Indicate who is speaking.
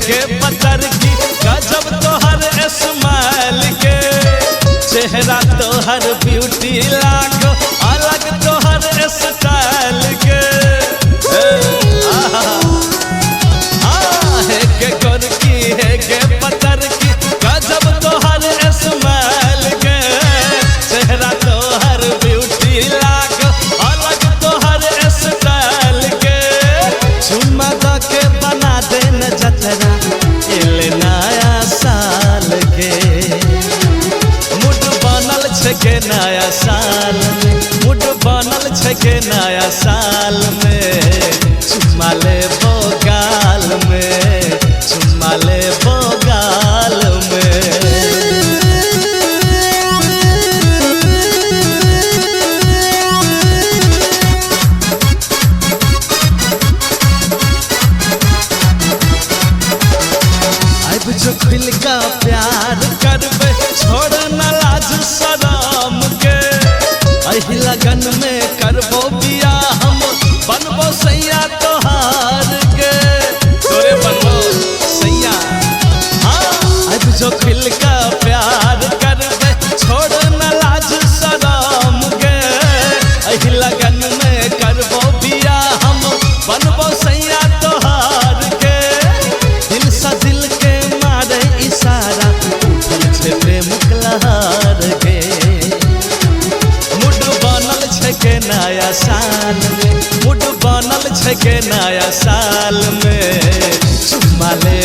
Speaker 1: गे पतर की गजब तोहर स्माइल के चेहरा तोहर ब्यूटी लागो अलग तोहर स्टाइल के है के कर की है के पतर की गजब तोहर स्माइल के चेहरा तोहर ब्यूटी लागो अलग तोहर स्टाइल के चुम्मा के बना दे न जतरा इले नया साल के मुड बनल छके नया साल में मुड बनल छके नया साल में चुम्मा ले गाल में चुम्मा ले गाल में जो खुल का प्यार करबे छोड़ न लाज शरम के एही लगन में करबो बिया हम बनबो सैया तोहार के तोरे बनबो सैया अब जो खुल का प्यार करबे छोड़ न लाज शरम के एही लगन में करबो बिया हम बनबो सैया तोहार के दिल सा दिल के इशारा प्रेम लहर गे मुड बनल छके नया साल में मुड बनल छके नया साल में चुम्मा ले